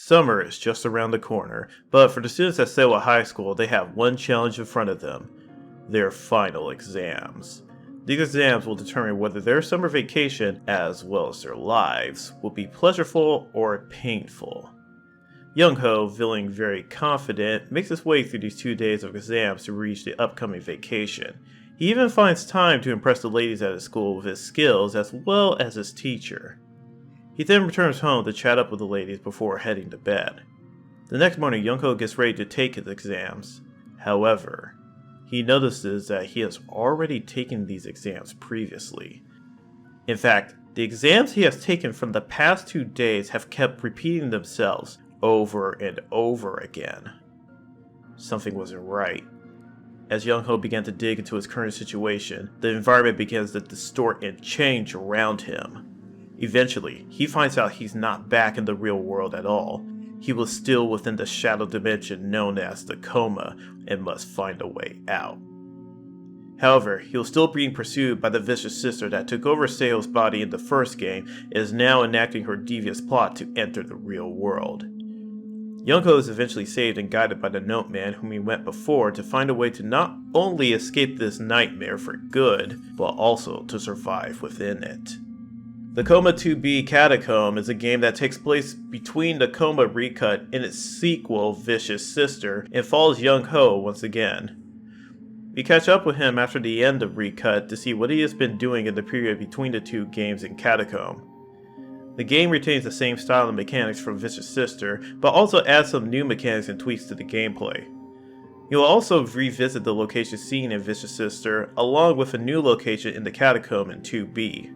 Summer is just around the corner, but for the students at Sehwa High School, they have one challenge in front of them: their final exams. These exams will determine whether their summer vacation, as well as their lives, will be pleasurable or painful. Youngho, feeling very confident, makes his way through these 2 days of exams to reach the upcoming vacation. He even finds time to impress the ladies at his school with his skills as well as his teacher. He then returns home to chat up with the ladies before heading to bed. The next morning, Youngho gets ready to take his exams. However, he notices that he has already taken these exams previously. In fact, the exams he has taken from the past 2 days have kept repeating themselves over and over again. Something wasn't right. As Youngho began to dig into his current situation, the environment begins to distort and change around him. Eventually, he finds out he's not back in the real world at all. He was still within the shadow dimension known as the Coma and must find a way out. However, he was still being pursued by the Viscious Sister that took over Sehwa's body in the first game and is now enacting her devious plot to enter the real world. Youngho is eventually saved and guided by the Note Man whom he met before to find a way to not only escape this nightmare for good, but also to survive within it. The Coma 2B Catacomb is a game that takes place between the Coma recut and its sequel, Viscious Sister, and follows Youngho once again. We catch up with him after the end of recut to see what he has been doing in the period between the 2 games in Catacomb. The game retains the same style and mechanics from Viscious Sister, but also adds some new mechanics and tweaks to the gameplay. You'll also revisit the location seen in Viscious Sister, along with a new location in the Catacomb in 2B.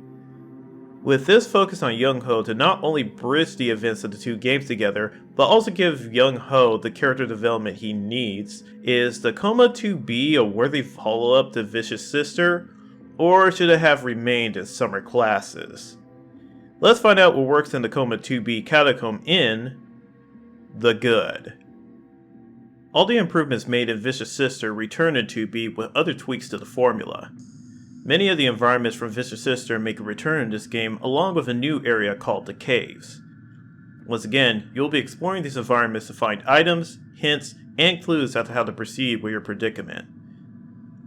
With this focus on Youngho to not only bridge the events of the 2 games together, but also give Youngho the character development he needs, is the Coma 2B a worthy follow-up to Viscious Sister, or should it have remained in summer classes? Let's find out what works in the Coma 2B Catacomb in The Good. All the improvements made in Viscious Sister return in 2B with other tweaks to the formula. Many of the environments from Viscious Sister make a return in this game along with a new area called the Caves. Once again, you'll be exploring these environments to find items, hints, and clues as to how to proceed with your predicament.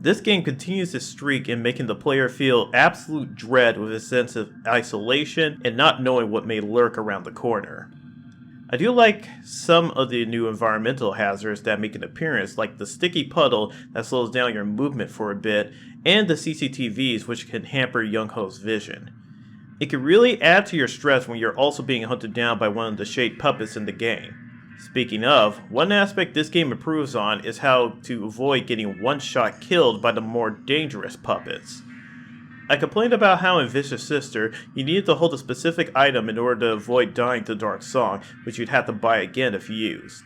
This game continues its streak in making the player feel absolute dread with a sense of isolation and not knowing what may lurk around the corner. I do like some of the new environmental hazards that make an appearance, like the sticky puddle that slows down your movement for a bit, and the CCTVs which can hamper Youngho's vision. It can really add to your stress when you're also being hunted down by one of the shade puppets in the game. Speaking of, one aspect this game improves on is how to avoid getting one-shot killed by the more dangerous puppets. I complained about how in Viscious Sister, you needed to hold a specific item in order to avoid dying to Dark Song, which you'd have to buy again if used.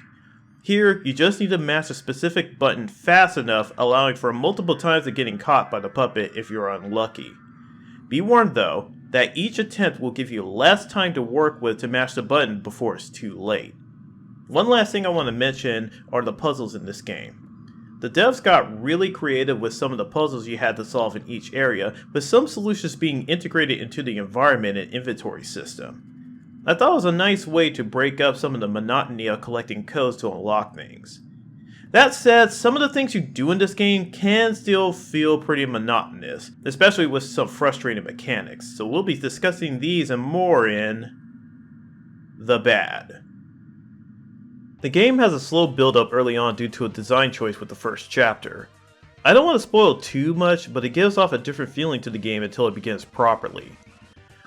Here, you just need to mash a specific button fast enough, allowing for multiple times of getting caught by the puppet if you're unlucky. Be warned though, that each attempt will give you less time to work with to mash the button before it's too late. One last thing I want to mention are the puzzles in this game. The devs got really creative with some of the puzzles you had to solve in each area, with some solutions being integrated into the environment and inventory system. I thought it was a nice way to break up some of the monotony of collecting codes to unlock things. That said, some of the things you do in this game can still feel pretty monotonous, especially with some frustrating mechanics, so we'll be discussing these and more in The Bad. The game has a slow build-up early on due to a design choice with the first chapter. I don't want to spoil too much, but it gives off a different feeling to the game until it begins properly.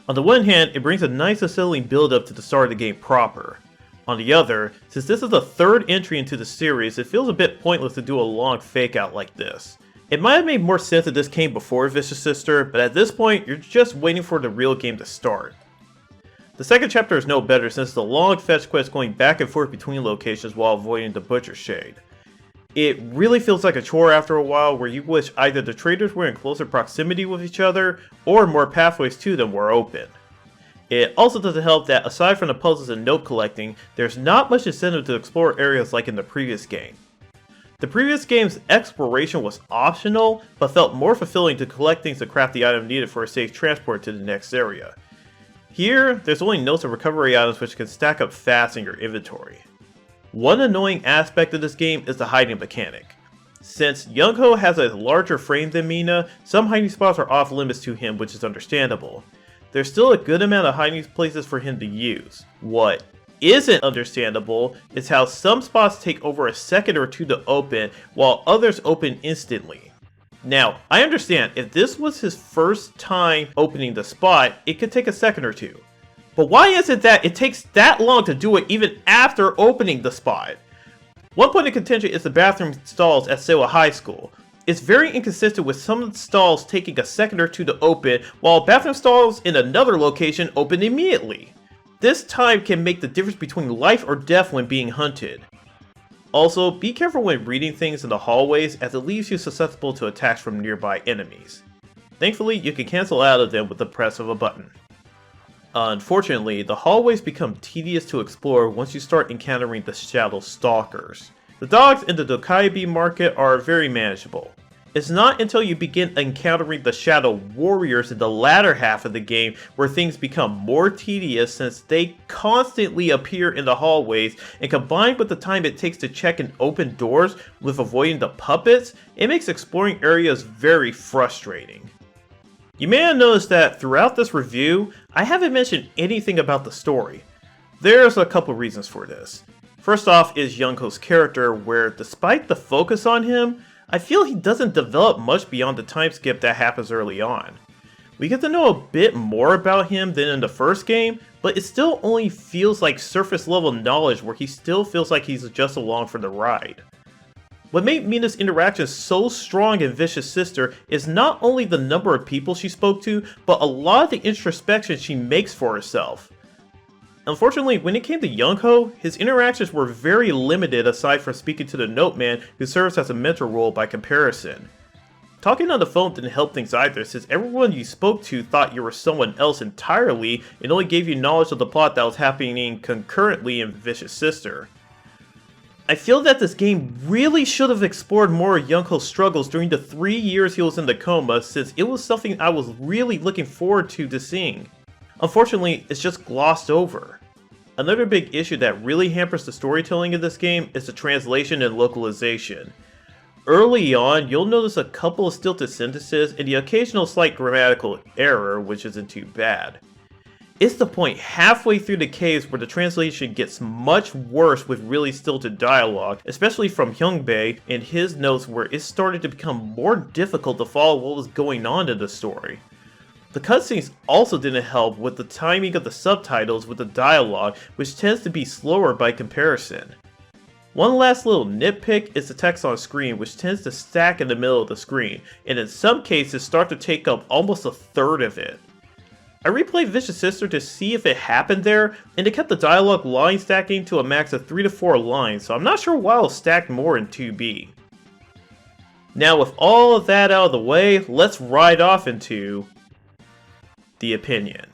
On the one hand, it brings a nice unsettling build-up to the start of the game proper. On the other, since this is the 3rd entry into the series, it feels a bit pointless to do a long fake-out like this. It might have made more sense if this came before Viscious Sister, but at this point, you're just waiting for the real game to start. The second chapter is no better since it's a long fetch quest going back and forth between locations while avoiding the Butcher Shade. It really feels like a chore after a while where you wish either the traders were in closer proximity with each other or more pathways to them were open. It also doesn't help that aside from the puzzles and note collecting, there's not much incentive to explore areas like in the previous game. The previous game's exploration was optional, but felt more fulfilling to collect things to craft the item needed for a safe transport to the next area. Here, there's only notes of recovery items which can stack up fast in your inventory. One annoying aspect of this game is the hiding mechanic. Since Youngho has a larger frame than Mina, some hiding spots are off limits to him, which is understandable. There's still a good amount of hiding places for him to use. What isn't understandable is how some spots take over a second or two to open, while others open instantly. Now, I understand if this was his first time opening the spot, it could take a second or two. But why is it that it takes that long to do it even after opening the spot? One point of contention is the bathroom stalls at Sehwa High School. It's very inconsistent with some of the stalls taking a second or two to open, while bathroom stalls in another location open immediately. This time can make the difference between life or death when being hunted. Also, be careful when reading things in the hallways, as it leaves you susceptible to attacks from nearby enemies. Thankfully, you can cancel out of them with the press of a button. Unfortunately, the hallways become tedious to explore once you start encountering the Shadow Stalkers. The dogs in the Dokkaebi market are very manageable. It's not until you begin encountering the Shadow Warriors in the latter half of the game where things become more tedious, since they constantly appear in the hallways, and combined with the time it takes to check and open doors with avoiding the puppets, it makes exploring areas very frustrating. You may have noticed that throughout this review, I haven't mentioned anything about the story. There's a couple reasons for this. First off is Youngho's character, where despite the focus on him, I feel he doesn't develop much beyond the time skip that happens early on. We get to know a bit more about him than in the first game, but it still only feels like surface level knowledge where he still feels like he's just along for the ride. What made Mina's interactions so strong in Viscious Sister is not only the number of people she spoke to, but a lot of the introspection she makes for herself. Unfortunately, when it came to Youngho, his interactions were very limited aside from speaking to the Noteman, who serves as a mentor role by comparison. Talking on the phone didn't help things either, since everyone you spoke to thought you were someone else entirely and only gave you knowledge of the plot that was happening concurrently in Viscious Sister. I feel that this game really should have explored more of Youngho's struggles during the 3 years he was in the coma, since it was something I was really looking forward to seeing. Unfortunately, it's just glossed over. Another big issue that really hampers the storytelling of this game is the translation and localization. Early on, you'll notice a couple of stilted sentences and the occasional slight grammatical error, which isn't too bad. It's the point halfway through the caves where the translation gets much worse with really stilted dialogue, especially from Hyunbae and his notes, where it started to become more difficult to follow what was going on in the story. The cutscenes also didn't help with the timing of the subtitles with the dialogue, which tends to be slower by comparison. One last little nitpick is the text on screen, which tends to stack in the middle of the screen, and in some cases start to take up almost a third of it. I replayed Viscious Sister to see if it happened there, and it kept the dialogue line stacking to a max of 3 to 4 lines, so I'm not sure why it'll stack more in 2B. Now with all of that out of the way, let's ride off into the opinion.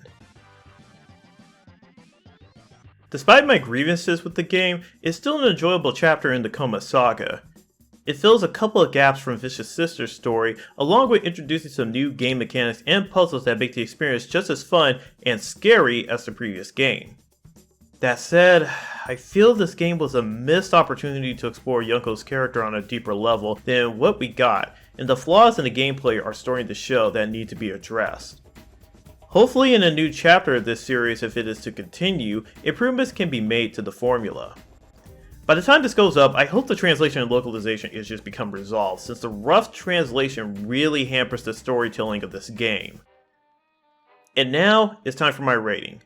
Despite my grievances with the game, it's still an enjoyable chapter in the Coma saga. It fills a couple of gaps from Viscious Sister's story, along with introducing some new game mechanics and puzzles that make the experience just as fun and scary as the previous game. That said, I feel this game was a missed opportunity to explore Youngho's character on a deeper level than what we got, and the flaws in the gameplay are starting to show that need to be addressed. Hopefully in a new chapter of this series, if it is to continue, improvements can be made to the formula. By the time this goes up, I hope the translation and localization issues become resolved, since the rough translation really hampers the storytelling of this game. And now, it's time for my rating.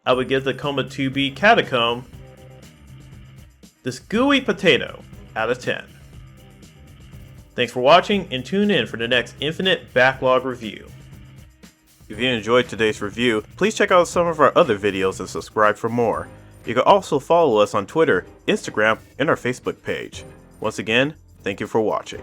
I would give the Coma 2B Catacomb this gooey potato out of 10. Thanks for watching, and tune in for the next Infinite Backlog review. If you enjoyed today's review, please check out some of our other videos and subscribe for more. You can also follow us on Twitter, Instagram, and our Facebook page. Once again, thank you for watching.